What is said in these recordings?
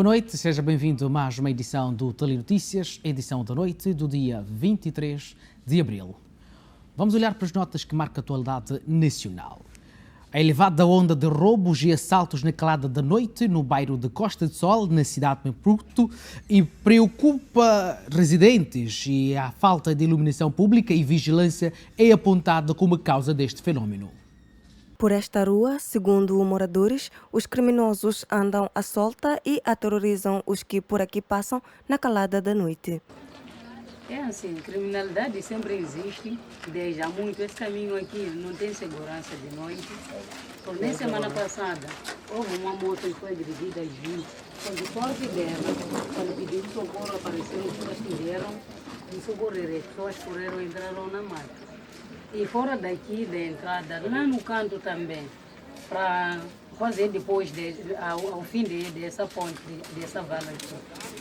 Boa noite, seja bem-vindo a mais uma edição do Telenotícias, edição da noite do dia 23 de abril. Vamos olhar para as notas que marcam a atualidade nacional. A elevada onda de roubos e assaltos na calada da noite no bairro de Costa do Sol, na cidade de Maputo, e preocupa residentes, e a falta de iluminação pública e vigilância é apontada como causa deste fenómeno. Por esta rua, segundo moradores, os criminosos andam à solta e aterrorizam os que por aqui passam na calada da noite. É assim, criminalidade sempre existe, desde há muito. Esse caminho aqui não tem segurança de noite. Na semana passada, houve uma moça que foi agredida às 20. Quando sorte dela, quando pediram socorro, apareceram pessoas que vieram e socorreram. As pessoas correram e entraram na mata. E fora daqui, da entrada, lá no canto também, para fazer depois, ao fim dessa ponte, dessa vala aqui.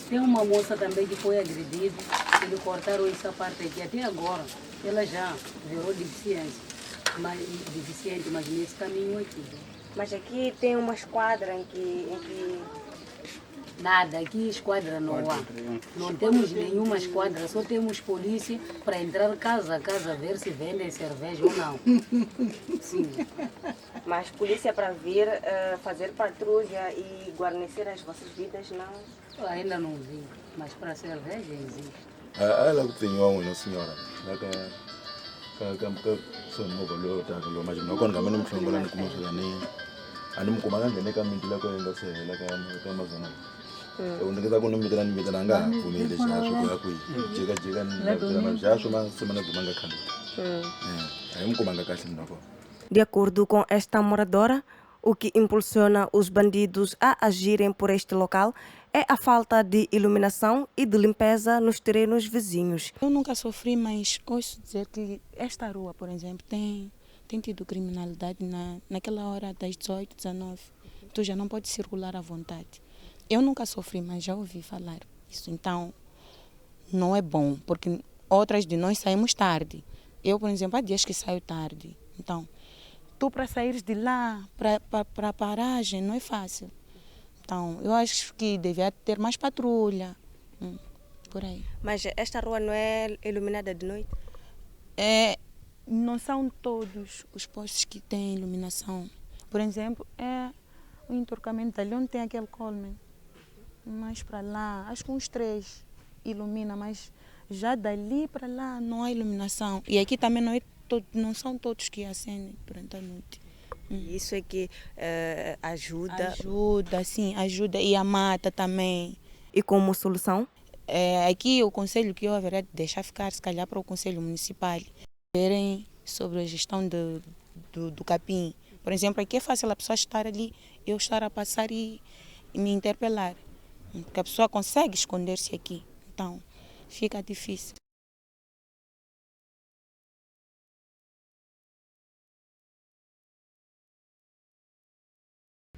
Tem uma moça também que foi agredida, eles cortaram essa parte aqui. Até agora, ela já virou deficiente, mas nesse caminho aqui. Mas aqui tem uma esquadra em que... Nada, aqui esquadra não há. Não temos nenhuma esquadra, só temos polícia para entrar casa a casa, ver se vendem cerveja ou não. Sim. Mas polícia para vir fazer patrulha e guarnecer as vossas vidas, não? Ainda não vi, mas para cerveja existe. Ela tem uma senhora. De acordo com esta moradora, o que impulsiona os bandidos a agirem por este local é a falta de iluminação e de limpeza nos terrenos vizinhos. Eu nunca sofri, mas ouço dizer que esta rua, por exemplo, tem tido criminalidade naquela hora das 18, 19. Tu já não pode circular à vontade. Eu nunca sofri, mas já ouvi falar isso. Então, não é bom, porque outras de nós saímos tarde. Eu, por exemplo, há dias que saio tarde. Então, tu para sair de lá, para a paragem, não é fácil. Então, eu acho que devia ter mais patrulha, por aí. Mas esta rua não é iluminada de noite? Não são todos os postos que têm iluminação. Por exemplo, o entorcamento ali onde tem aquele colmen. Mais para lá, acho que uns 3 ilumina, mas já dali para lá não há iluminação. E aqui também não são todos que acendem durante a noite. Isso é que ajuda? Ajuda, sim, ajuda. E a mata também. E como solução? Aqui o conselho que eu haveria de deixar ficar, se calhar, para o conselho municipal, verem sobre a gestão do capim. Por exemplo, aqui é fácil a pessoa estar ali, eu estar a passar e me interpelar. Porque a pessoa consegue esconder-se aqui. Então, fica difícil.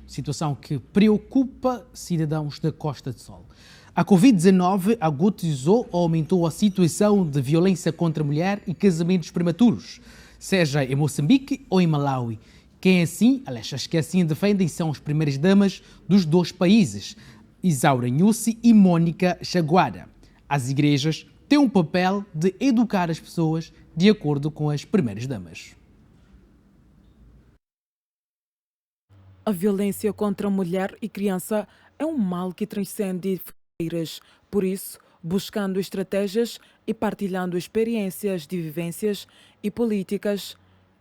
Situação que preocupa cidadãos da Costa do Sol. A Covid-19 agudizou ou aumentou a situação de violência contra a mulher e casamentos prematuros, seja em Moçambique ou em Malawi. As que assim defendem são as primeiras damas dos dois países, Isaura Nhusi e Mônica Chaguara. As igrejas têm um papel de educar as pessoas de acordo com as primeiras damas. A violência contra a mulher e criança é um mal que transcende fronteiras. Por isso, buscando estratégias e partilhando experiências de vivências e políticas,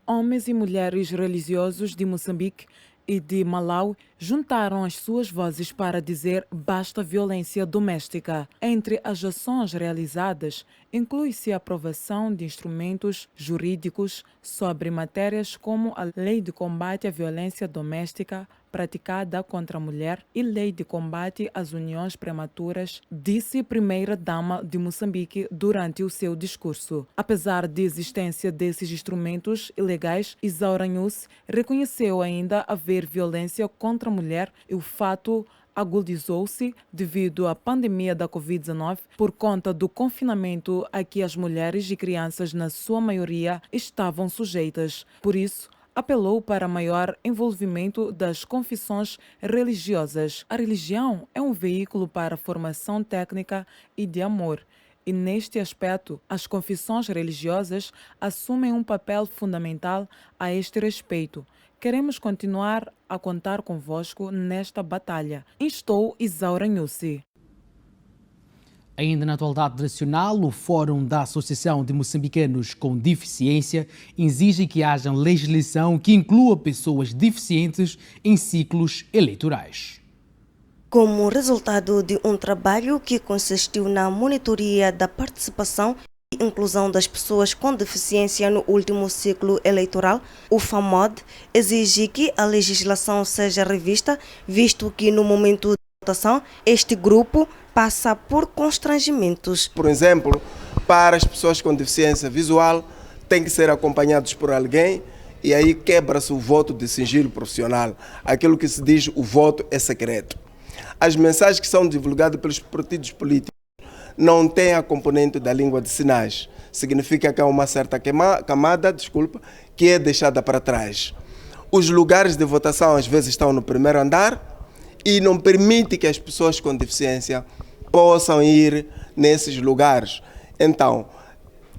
homens e mulheres religiosos de Moçambique e de Malawi juntaram as suas vozes para dizer basta à violência doméstica. Entre as ações realizadas, inclui-se a aprovação de instrumentos jurídicos sobre matérias como a Lei de Combate à Violência Doméstica praticada contra a mulher e Lei de Combate às Uniões Prematuras, disse primeira-dama de Moçambique durante o seu discurso. Apesar da existência desses instrumentos ilegais, Isaura Nhusi reconheceu ainda haver violência contra a mulher e o fato agudizou-se devido à pandemia da Covid-19 por conta do confinamento a que as mulheres e crianças, na sua maioria, estavam sujeitas. Por isso, apelou para maior envolvimento das confissões religiosas. A religião é um veículo para a formação técnica e de amor. E neste aspecto, as confissões religiosas assumem um papel fundamental a este respeito. Queremos continuar a contar convosco nesta batalha, instou Isaura Nussi. Ainda na atualidade nacional, o Fórum da Associação de Moçambicanos com Deficiência exige que haja legislação que inclua pessoas deficientes em ciclos eleitorais. Como resultado de um trabalho que consistiu na monitoria da participação e inclusão das pessoas com deficiência no último ciclo eleitoral, o FAMOD exige que a legislação seja revista, visto que no momento de votação este grupo passa por constrangimentos. Por exemplo, para as pessoas com deficiência visual, tem que ser acompanhados por alguém e aí quebra-se o voto de sigilo profissional. Aquilo que se diz, o voto é secreto. As mensagens que são divulgadas pelos partidos políticos não têm a componente da língua de sinais. Significa que há uma certa camada, que é deixada para trás. Os lugares de votação às vezes estão no primeiro andar e não permite que as pessoas com deficiência possam ir nesses lugares. Então,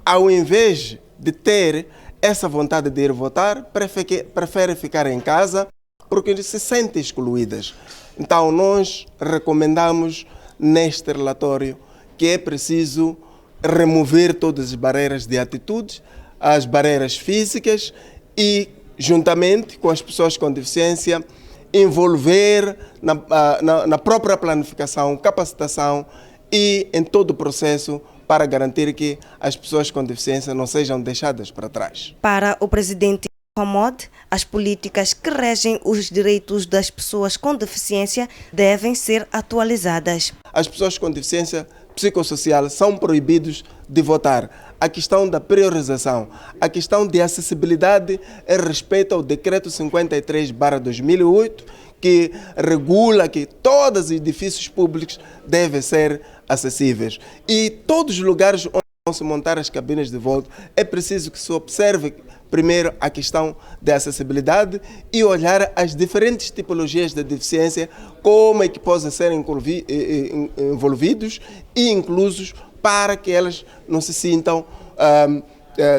ao invés de ter essa vontade de ir votar, prefere ficar em casa porque se sentem excluídas. Então, nós recomendamos neste relatório que é preciso remover todas as barreiras de atitudes, as barreiras físicas e, juntamente com as pessoas com deficiência, envolver na própria planificação, capacitação e em todo o processo para garantir que as pessoas com deficiência não sejam deixadas para trás. Para o presidente FAMOD, as políticas que regem os direitos das pessoas com deficiência devem ser atualizadas. As pessoas com deficiência psicossocial são proibidos de votar. A questão da priorização, a questão de acessibilidade em respeito ao Decreto 53/2008, que regula que todos os edifícios públicos devem ser acessíveis. E todos os lugares onde vão se montar as cabines de voto, é preciso que se observe primeiro a questão da acessibilidade e olhar as diferentes tipologias de deficiência, como é que possam ser envolvidos e inclusos para que elas não se sintam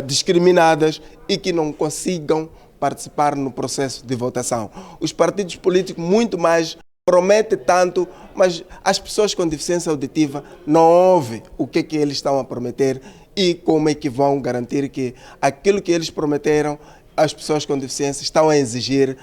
discriminadas e que não consigam participar no processo de votação. Os partidos políticos muito mais prometem tanto, mas as pessoas com deficiência auditiva não ouvem o que eles estão a prometer e como é que vão garantir que aquilo que eles prometeram, as pessoas com deficiência estão a exigir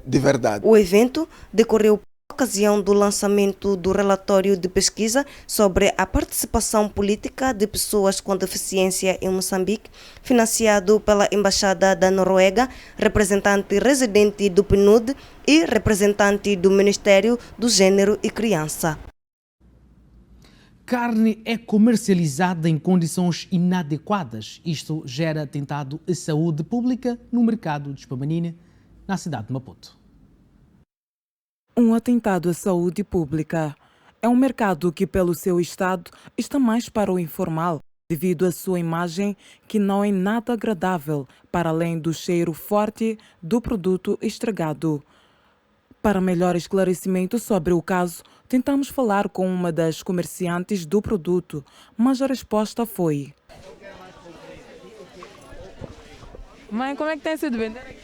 de verdade. O evento decorreu por ocasião do lançamento do relatório de pesquisa sobre a participação política de pessoas com deficiência em Moçambique, financiado pela Embaixada da Noruega, representante residente do PNUD e representante do Ministério do Gênero e Criança. Carne é comercializada em condições inadequadas. Isto gera atentado à saúde pública no mercado de Espamanina, na cidade de Maputo. Um atentado à saúde pública. É um mercado que, pelo seu estado, está mais para o informal, devido à sua imagem que não é nada agradável, para além do cheiro forte do produto estragado. Para melhor esclarecimento sobre o caso, tentamos falar com uma das comerciantes do produto, mas a resposta foi: Mãe, como é que tem sido vender aqui?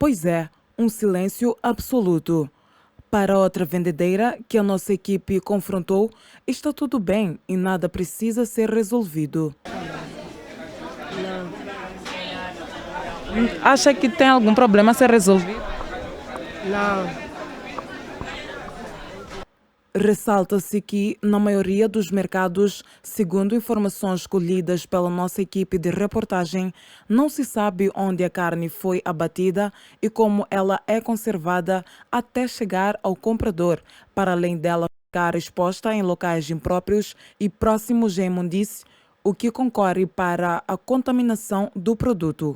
Pois é, um silêncio absoluto. Para outra vendedeira que a nossa equipe confrontou, está tudo bem e nada precisa ser resolvido. Não. Acha que tem algum problema a ser resolvido? Não. Ressalta-se que, na maioria dos mercados, segundo informações colhidas pela nossa equipe de reportagem, não se sabe onde a carne foi abatida e como ela é conservada até chegar ao comprador, para além dela ficar exposta em locais impróprios e próximos à imundície, o que concorre para a contaminação do produto.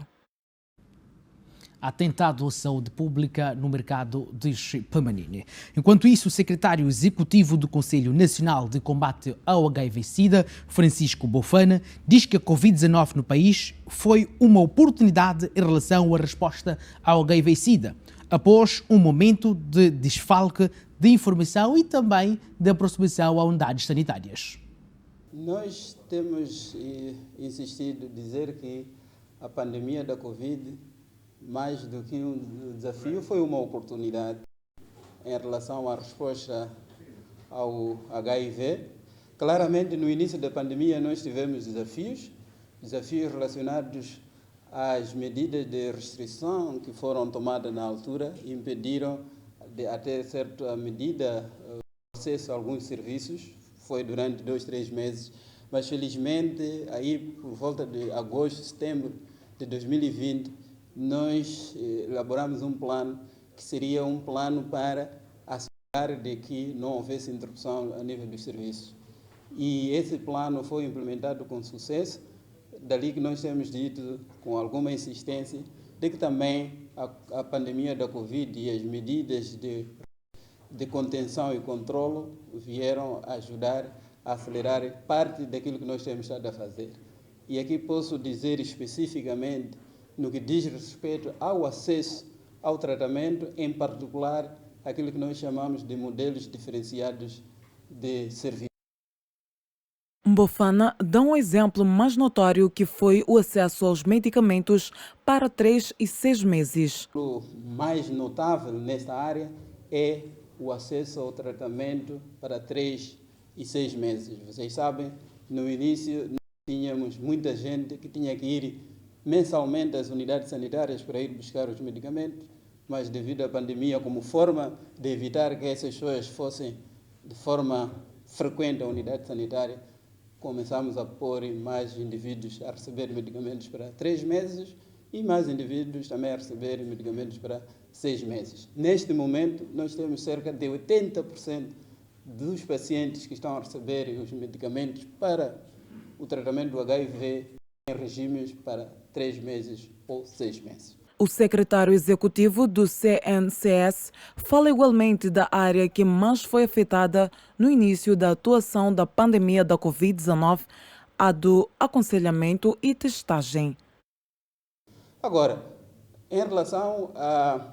atentado à saúde pública no mercado de Chipamanine. Enquanto isso, o secretário executivo do Conselho Nacional de Combate ao HIV-Sida, Francisco Bofana, diz que a Covid-19 no país foi uma oportunidade em relação à resposta ao HIV-Sida, após um momento de desfalque de informação e também de aproximação a unidades sanitárias. Nós temos insistido em dizer que a pandemia da Covid, mais do que um desafio, foi uma oportunidade em relação à resposta ao HIV. Claramente, no início da pandemia, nós tivemos desafios relacionados às medidas de restrição que foram tomadas na altura, impediram, até certa medida, o acesso a alguns serviços. Foi durante 2-3 meses, mas felizmente, aí por volta de agosto, setembro de 2020, nós elaboramos um plano que seria um plano para assegurar de que não houvesse interrupção a nível dos serviços. E esse plano foi implementado com sucesso, dali que nós temos dito, com alguma insistência, de que também a pandemia da Covid e as medidas de contenção e controlo vieram ajudar a acelerar parte daquilo que nós temos estado a fazer. E aqui posso dizer especificamente no que diz respeito ao acesso ao tratamento, em particular aquilo que nós chamamos de modelos diferenciados de serviço. Bofana dá um exemplo mais notório que foi o acesso aos medicamentos para 3 e 6 meses. O mais notável nesta área é o acesso ao tratamento para 3 e 6 meses. Vocês sabem, no início nós tínhamos muita gente que tinha que ir mensalmente às unidades sanitárias para ir buscar os medicamentos, mas devido à pandemia, como forma de evitar que essas pessoas fossem de forma frequente à unidade sanitária, começamos a pôr mais indivíduos a receber medicamentos para 3 meses e mais indivíduos também a receber medicamentos para 6 meses. Neste momento, nós temos cerca de 80% dos pacientes que estão a receber os medicamentos para o tratamento do HIV em regimes para 3 meses ou 6 meses. O secretário executivo do CNCS fala igualmente da área que mais foi afetada no início da atuação da pandemia da Covid-19, a do aconselhamento e testagem. Agora, em relação a,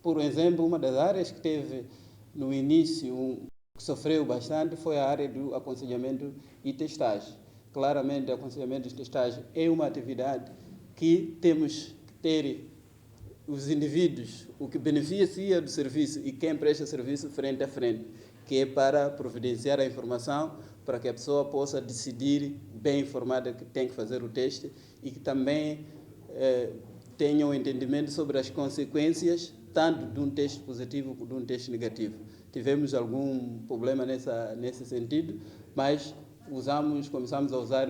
por exemplo, uma das áreas que teve no início, que sofreu bastante, foi a área do aconselhamento e testagem. Claramente, o aconselhamento e testagem é uma atividade que temos que ter os indivíduos, o que beneficia do serviço e quem presta serviço frente a frente, que é para providenciar a informação para que a pessoa possa decidir bem informada que tem que fazer o teste e que também tenha um entendimento sobre as consequências tanto de um teste positivo como de um teste negativo. Tivemos algum problema nesse sentido, mas começamos a usar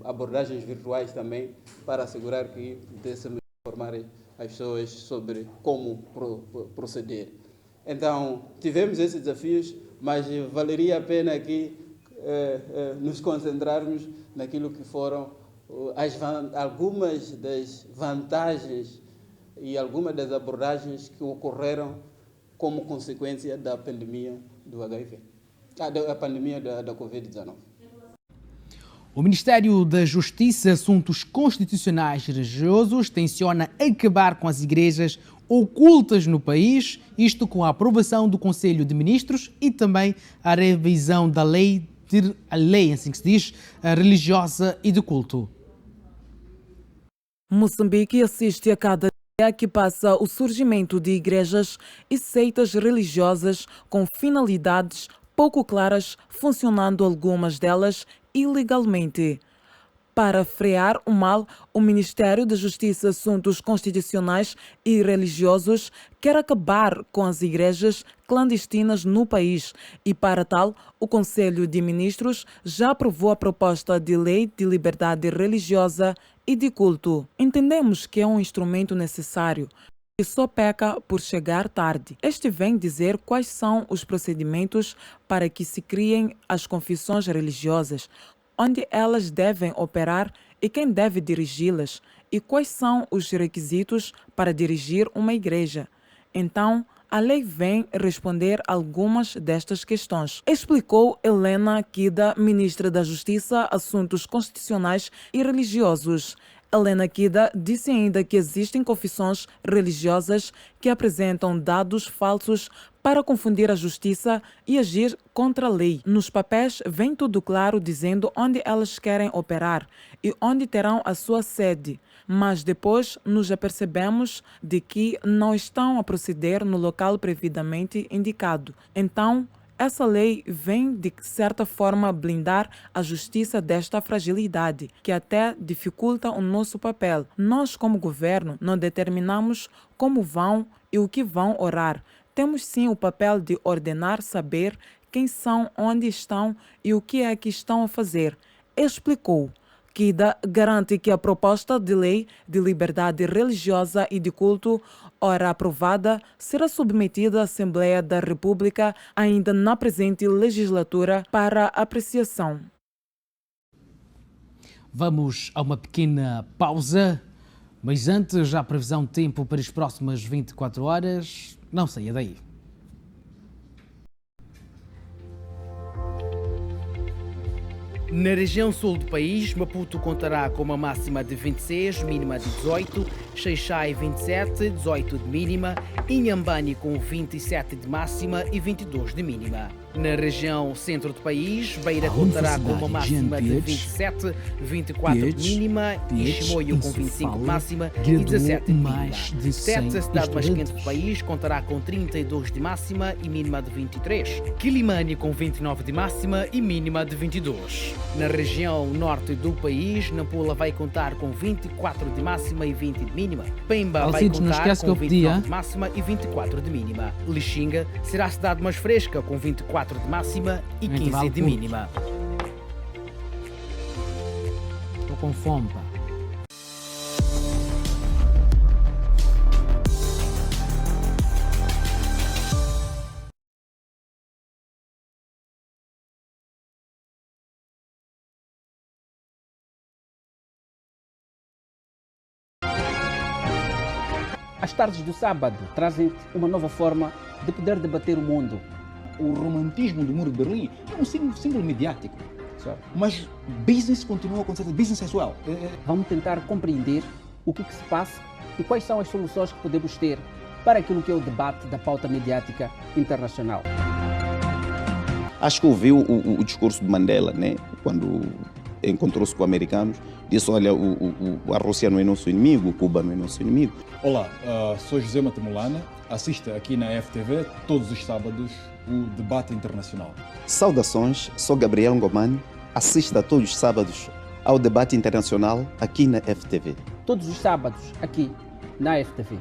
abordagens virtuais também para assegurar que pudéssemos informar as pessoas sobre como proceder. Então, tivemos esses desafios, mas valeria a pena aqui nos concentrarmos naquilo que foram algumas das vantagens e algumas das abordagens que ocorreram como consequência da pandemia do HIV, da pandemia da Covid-19. O Ministério da Justiça e Assuntos Constitucionais e Religiosos tenciona acabar com as igrejas ocultas no país, isto com a aprovação do Conselho de Ministros e também a revisão da lei, assim que se diz, religiosa e de culto. Moçambique assiste a cada dia que passa o surgimento de igrejas e seitas religiosas com finalidades pouco claras, funcionando algumas delas ilegalmente. Para frear o mal, o Ministério da Justiça e Assuntos Constitucionais e Religiosos quer acabar com as igrejas clandestinas no país e, para tal, o Conselho de Ministros já aprovou a proposta de lei de liberdade religiosa e de culto. Entendemos que é um instrumento necessário e só peca por chegar tarde. Este vem dizer quais são os procedimentos para que se criem as confissões religiosas, onde elas devem operar e quem deve dirigi-las, e quais são os requisitos para dirigir uma igreja. Então, a lei vem responder algumas destas questões, explicou Helena Kida, ministra da Justiça, Assuntos Constitucionais e Religiosos. Helena Kida disse ainda que existem confissões religiosas que apresentam dados falsos para confundir a justiça e agir contra a lei. Nos papéis vem tudo claro dizendo onde elas querem operar e onde terão a sua sede, mas depois nos apercebemos de que não estão a proceder no local previamente indicado. Então, essa lei vem, de certa forma, blindar a justiça desta fragilidade, que até dificulta o nosso papel. Nós, como governo, não determinamos como vão e o que vão orar. Temos sim o papel de ordenar, saber quem são, onde estão e o que é que estão a fazer, explicou. Kida garante que a proposta de lei de liberdade religiosa e de culto, ora aprovada, será submetida à Assembleia da República ainda na presente legislatura para apreciação. Vamos a uma pequena pausa, mas antes já a previsão de tempo para as próximas 24 horas. Não saia daí. Na região sul do país, Maputo contará com uma máxima de 26, mínima de 18, Xai-Xai 27, 18 de mínima, Inhambane com 27 de máxima e 22 de mínima. Na região centro do país, Beira contará com uma máxima de 27, 24 de mínima, e Chimoio com 25 de máxima e 17 de mínima. Tete, a cidade mais quente do país, contará com 32 de máxima e mínima de 23. Quilimane com 29 de máxima e mínima de 22. Na região norte do país, Nampula vai contar com 24 de máxima e 20 de mínima. Pemba vai contar com 29 de máxima e 24 de mínima. Lixinga será a cidade mais fresca com 24 de máxima e 15 de mínima. Estou com fome, pá. As tardes do sábado trazem uma nova forma de poder debater o mundo. O romantismo do Muro de Berlim é um símbolo mediático, mas business continua a acontecer, business sexual. Vamos tentar compreender o que se passa e quais são as soluções que podemos ter para aquilo que é o debate da pauta mediática internacional. Acho que ouviu o discurso de Mandela, né? Quando encontrou-se com americanos, disse, olha, a Rússia não é nosso inimigo, Cuba não é nosso inimigo. Olá, sou José Matamulana, assista aqui na FTV todos os sábados o debate internacional. Saudações, sou Gabriel Ngomani, assista todos os sábados ao debate internacional aqui na FTV. Todos os sábados aqui na FTV.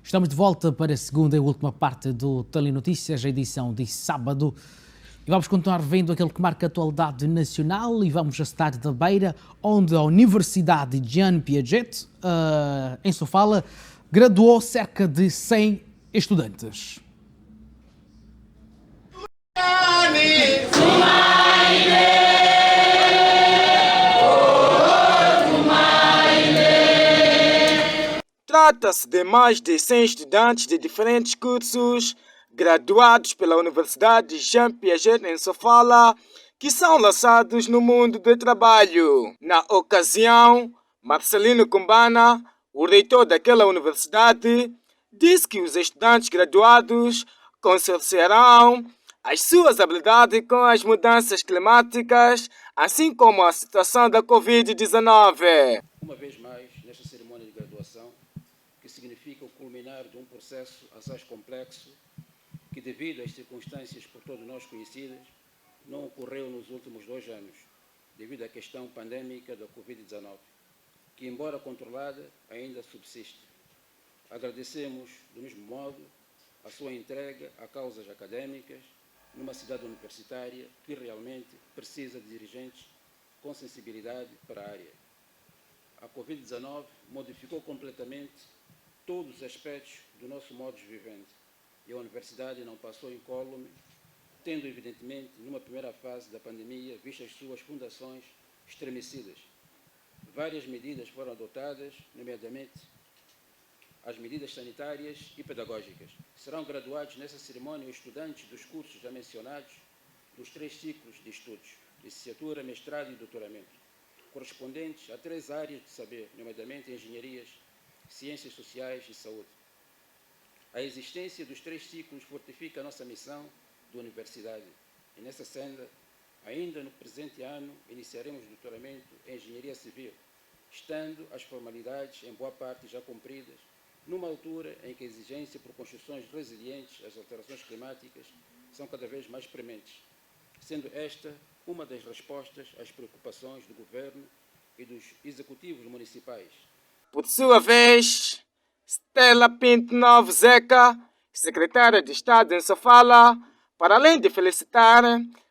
Estamos de volta para a segunda e última parte do Telenotícias, a edição de sábado. E vamos continuar vendo aquele que marca a atualidade nacional e vamos à cidade da Beira, onde a Universidade Jean Piaget, em Sofala, graduou cerca de 100 estudantes. Trata-se de mais de 100 estudantes de diferentes cursos graduados pela Universidade Jean Piaget em Sofala, que são lançados no mundo do trabalho. Na ocasião, Marcelino Kumbana, o reitor daquela universidade, disse que os estudantes graduados consorciarão as suas habilidades com as mudanças climáticas, assim como a situação da Covid-19. Uma vez mais, nesta cerimônia de graduação, que significa o culminar de um processo assaz complexo, que devido às circunstâncias por todos nós conhecidas, não ocorreu nos últimos 2 anos, devido à questão pandêmica da Covid-19, que, embora controlada, ainda subsiste. Agradecemos, do mesmo modo, a sua entrega a causas acadêmicas numa cidade universitária que realmente precisa de dirigentes com sensibilidade para a área. a Covid-19 modificou completamente todos os aspectos do nosso modo de viver. E a universidade não passou incólume, tendo, evidentemente, numa primeira fase da pandemia, visto as suas fundações estremecidas. Várias medidas foram adotadas, nomeadamente as medidas sanitárias e pedagógicas. Serão graduados nessa cerimônia os estudantes dos cursos já mencionados, dos 3 ciclos de estudos, licenciatura, mestrado e doutoramento, correspondentes a 3 áreas de saber, nomeadamente engenharias, ciências sociais e saúde. A existência dos 3 ciclos fortifica a nossa missão da universidade. E nessa senda, ainda no presente ano, iniciaremos o doutoramento em engenharia civil, estando as formalidades, em boa parte, já cumpridas, numa altura em que a exigência por construções resilientes às alterações climáticas são cada vez mais prementes, sendo esta uma das respostas às preocupações do governo e dos executivos municipais. Por sua vez, Stella Pinto Novo Zeca, secretária de Estado em Sofala, para além de felicitar,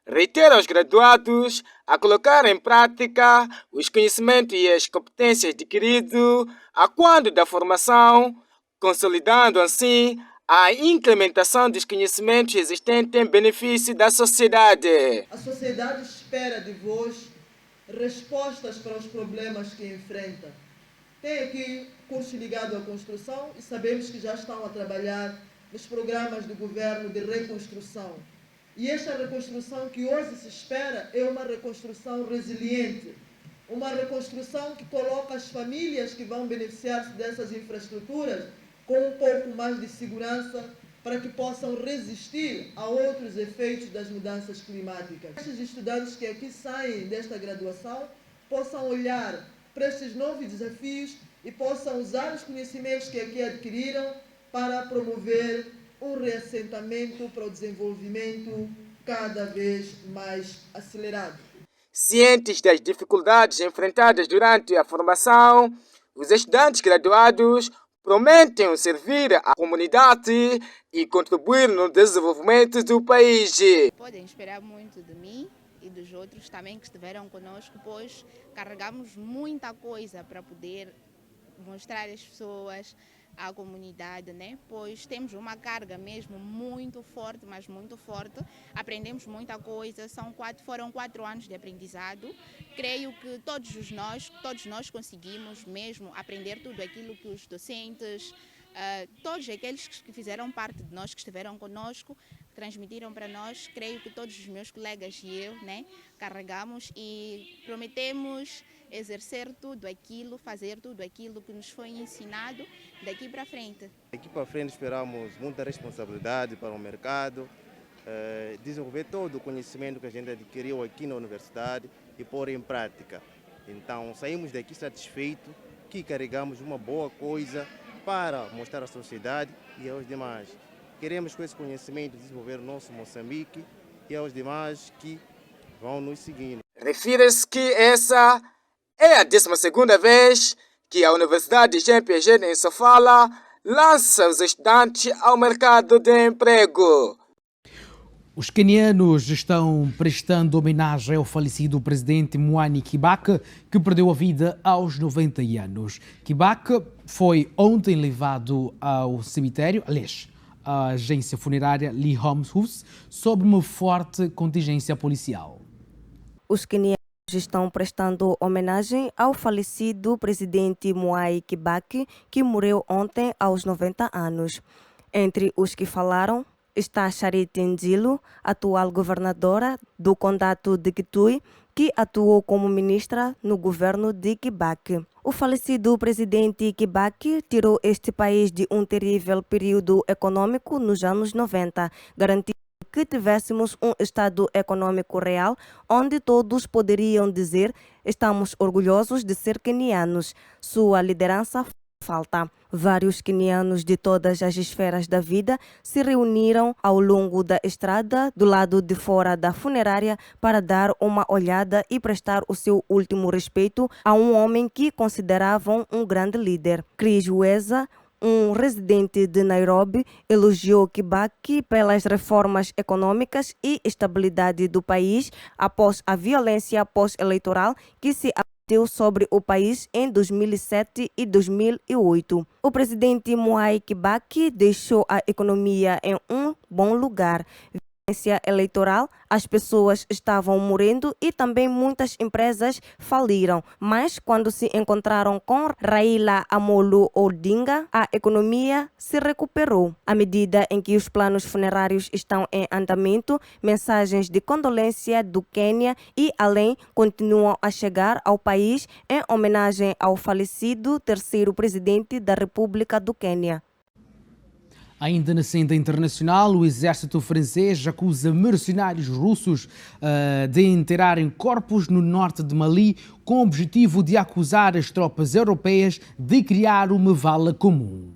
reitera aos graduados a colocar em prática os conhecimentos e as competências adquiridos a quando da formação, consolidando assim a implementação dos conhecimentos existentes em benefício da sociedade. A sociedade espera de vós respostas para os problemas que enfrenta. Tem aqui curso ligado à construção e sabemos que já estão a trabalhar nos programas do governo de reconstrução. E esta reconstrução que hoje se espera é uma reconstrução resiliente, uma reconstrução que coloca as famílias que vão beneficiar-se dessas infraestruturas com um pouco mais de segurança para que possam resistir a outros efeitos das mudanças climáticas. Estes estudantes que aqui saem desta graduação possam olhar para estes novos desafios e possam usar os conhecimentos que aqui adquiriram para promover um reassentamento para o desenvolvimento cada vez mais acelerado. Cientes das dificuldades enfrentadas durante a formação, os estudantes graduados prometem servir à comunidade e contribuir no desenvolvimento do país. Podem esperar muito de mim e dos outros também que estiveram conosco, pois carregamos muita coisa para poder mostrar às pessoas, à comunidade, né? Pois temos uma carga mesmo muito forte, mas muito forte. Aprendemos muita coisa, foram 4 anos de aprendizado. Creio que todos nós conseguimos mesmo aprender tudo aquilo que os docentes, todos aqueles que fizeram parte de nós, que estiveram conosco, transmitiram para nós. Creio que todos os meus colegas e eu, né, carregamos e prometemos exercer tudo aquilo, fazer tudo aquilo que nos foi ensinado daqui para frente. Daqui para frente esperamos muita responsabilidade para o mercado, desenvolver todo o conhecimento que a gente adquiriu aqui na universidade e pôr em prática. Então saímos daqui satisfeitos que carregamos uma boa coisa para mostrar à sociedade e aos demais. Queremos com esse conhecimento desenvolver o nosso Moçambique e aos demais que vão nos seguindo. Refira-se que essa é a 12ª vez que a Universidade Jean Piaget em Sofala lança os estudantes ao mercado de emprego. Os quenianos estão prestando homenagem ao falecido presidente Mwai Kibaki, que perdeu a vida aos 90 anos. Kibaki foi ontem levado ao cemitério, aliás, à agência funerária Lee Holmes House, sob uma forte contingência policial. Os quenianos estão prestando homenagem ao falecido presidente Mwai Kibaki, que morreu ontem aos 90 anos. Entre os que falaram está Charity Nzilu, atual governadora do condado de Kitui, que atuou como ministra no governo de Kibaki. O falecido presidente Kibaki tirou este país de um terrível período econômico nos anos 90, garantindo que tivéssemos um estado econômico real, onde todos poderiam dizer: estamos orgulhosos de ser quenianos. Sua liderança falta. Vários quenianos de todas as esferas da vida se reuniram ao longo da estrada do lado de fora da funerária para dar uma olhada e prestar o seu último respeito a um homem que consideravam um grande líder. Chris Weza, um residente de Nairobi, elogiou Kibaki pelas reformas econômicas e estabilidade do país após a violência pós-eleitoral que se sobre o país em 2007 e 2008. O presidente Mwai Kibaki deixou a economia em um bom lugar. Eleitoral, as pessoas estavam morrendo e também muitas empresas faliram. Mas quando se encontraram com Raila Amolo Odinga, a economia se recuperou. À medida em que os planos funerários estão em andamento, mensagens de condolência do Quênia e além continuam a chegar ao país em homenagem ao falecido terceiro presidente da República do Quênia. Ainda na senda internacional, o exército francês acusa mercenários russos de enterrarem corpos no norte de Mali com o objetivo de acusar as tropas europeias de criar uma vala comum.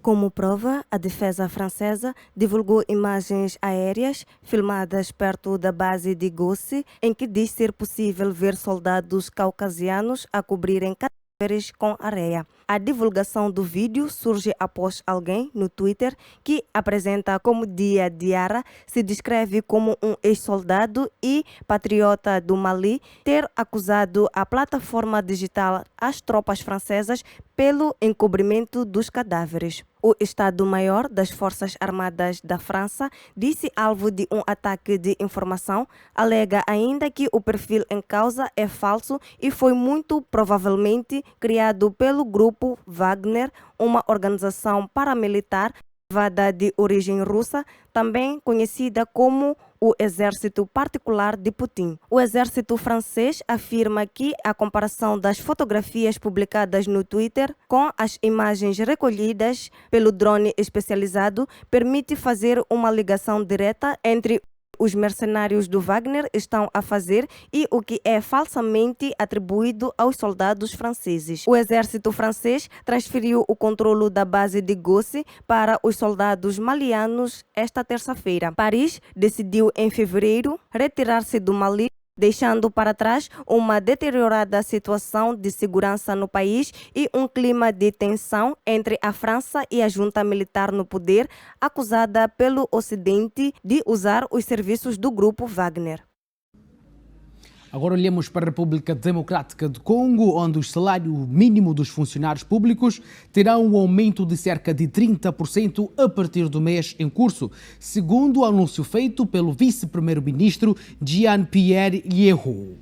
Como prova, a defesa francesa divulgou imagens aéreas filmadas perto da base de Gossi, em que diz ser possível ver soldados caucasianos a cobrirem cadáveres com areia. A divulgação do vídeo surge após alguém no Twitter que apresenta como Dia Diarra, se descreve como um ex-soldado e patriota do Mali, ter acusado a plataforma digital às tropas francesas pelo encobrimento dos cadáveres. O Estado-Maior das Forças Armadas da França disse alvo de um ataque de informação, alega ainda que o perfil em causa é falso e foi muito provavelmente criado pelo grupo Wagner, uma organização paramilitar privada de origem russa, também conhecida como o Exército Particular de Putin. O exército francês afirma que a comparação das fotografias publicadas no Twitter com as imagens recolhidas pelo drone especializado permite fazer uma ligação direta entre os mercenários do Wagner estão a fazer e o que é falsamente atribuído aos soldados franceses. O exército francês transferiu o controle da base de Gossi para os soldados malianos esta terça-feira. Paris decidiu em fevereiro retirar-se do Mali, deixando para trás uma deteriorada situação de segurança no país e um clima de tensão entre a França e a junta militar no poder, acusada pelo Ocidente de usar os serviços do grupo Wagner. Agora olhamos para a República Democrática do Congo, onde o salário mínimo dos funcionários públicos terá um aumento de cerca de 30% a partir do mês em curso, segundo o anúncio feito pelo vice-primeiro-ministro Jean-Pierre Yehou.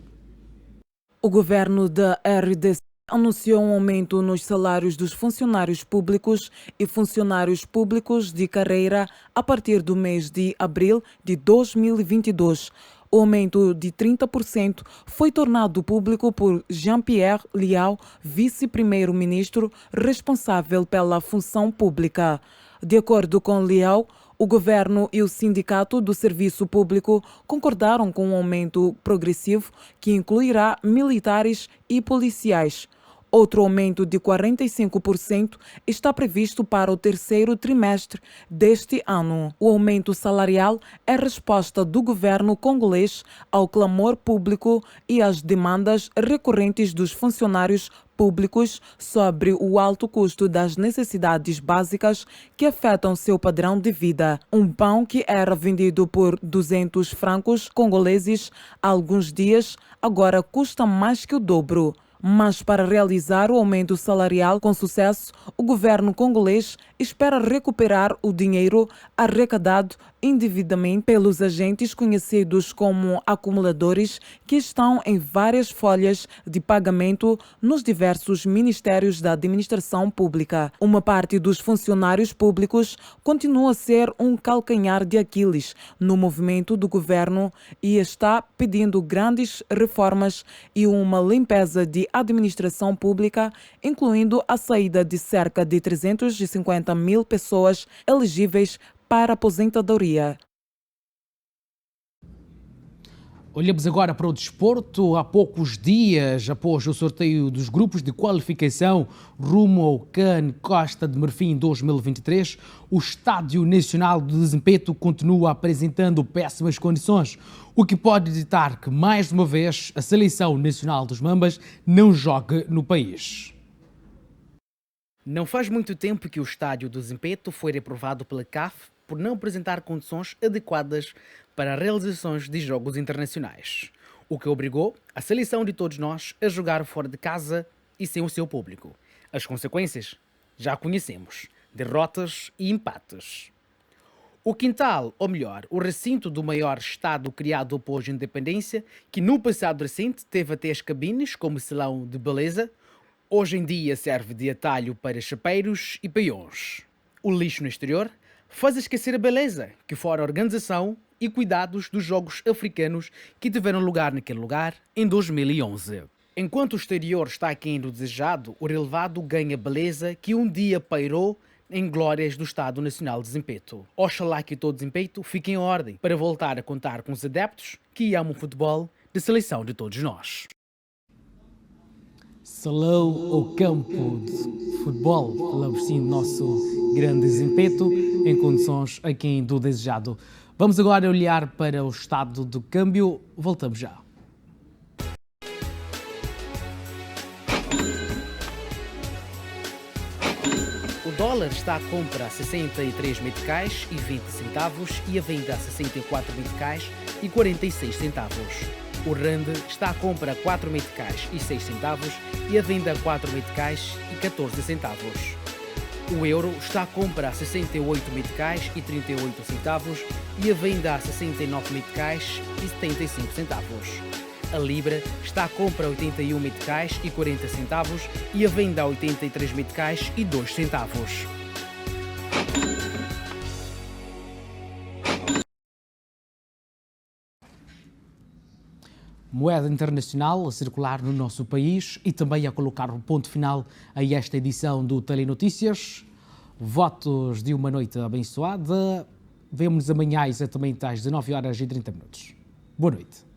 O governo da RDC anunciou um aumento nos salários dos funcionários públicos e funcionários públicos de carreira a partir do mês de abril de 2022. O aumento de 30% foi tornado público por Jean-Pierre Liao, vice-primeiro-ministro responsável pela função pública. De acordo com Liao, o governo e o sindicato do serviço público concordaram com um aumento progressivo que incluirá militares e policiais. Outro aumento de 45% está previsto para o terceiro trimestre deste ano. O aumento salarial é resposta do governo congolês ao clamor público e às demandas recorrentes dos funcionários públicos sobre o alto custo das necessidades básicas que afetam seu padrão de vida. Um pão que era vendido por 200 francos congoleses há alguns dias agora custa mais que o dobro. Mas para realizar o aumento salarial com sucesso, o governo congolês espera recuperar o dinheiro arrecadado indevidamente pelos agentes conhecidos como acumuladores que estão em várias folhas de pagamento nos diversos ministérios da administração pública. Uma parte dos funcionários públicos continua a ser um calcanhar de Aquiles no movimento do governo e está pedindo grandes reformas e uma limpeza de administração pública, incluindo a saída de cerca de 350 mil pessoas elegíveis para aposentadoria. Olhamos agora para o desporto. Há poucos dias após o sorteio dos grupos de qualificação rumo ao CAN Costa de Marfim 2023, o Estádio Nacional de Zimpeto continua apresentando péssimas condições, o que pode ditar que, mais uma vez, a Seleção Nacional dos Mambas não jogue no país. Não faz muito tempo que o Estádio do Zimpeto foi reprovado pela CAF por não apresentar condições adequadas para realizações de jogos internacionais. o que obrigou a seleção de todos nós a jogar fora de casa e sem o seu público. As consequências já conhecemos: derrotas e empates. O quintal, ou melhor, o recinto do maior estado criado após a independência, que no passado recente teve até as cabines como salão de beleza, hoje em dia serve de atalho para chapeiros e peões. O lixo no exterior faz esquecer a beleza que fora a organização e cuidados dos Jogos Africanos que tiveram lugar naquele lugar em 2011. Enquanto o exterior está aquém do desejado, o relevado ganha beleza que um dia pairou em glórias do Estado Nacional de Zimpeto. Oxalá que todo Zimpeto fique em ordem para voltar a contar com os adeptos que amam o futebol da seleção de todos nós. Salão ao campo de futebol, falamos sim do nosso grande Zimpeto, em condições aquém do desejado. Vamos agora olhar para o estado do câmbio, voltamos já. O dólar está à compra a 63 meticais e 20 centavos e a venda a 64 meticais e 46 centavos. O rand está à compra a 4 meticais e 6 centavos e a venda a 4 meticais e 14 centavos. O euro está à compra a 68 meticais e 38 centavos e a venda a 69 meticais e 75 centavos. A libra está à compra a 81 meticais e 40 centavos e a venda a 83 meticais e 2 centavos. Moeda internacional a circular no nosso país e também a colocar um ponto final a esta edição do Telenotícias. Votos de uma noite abençoada. Vemo-nos amanhã exatamente às 19h30. Boa noite.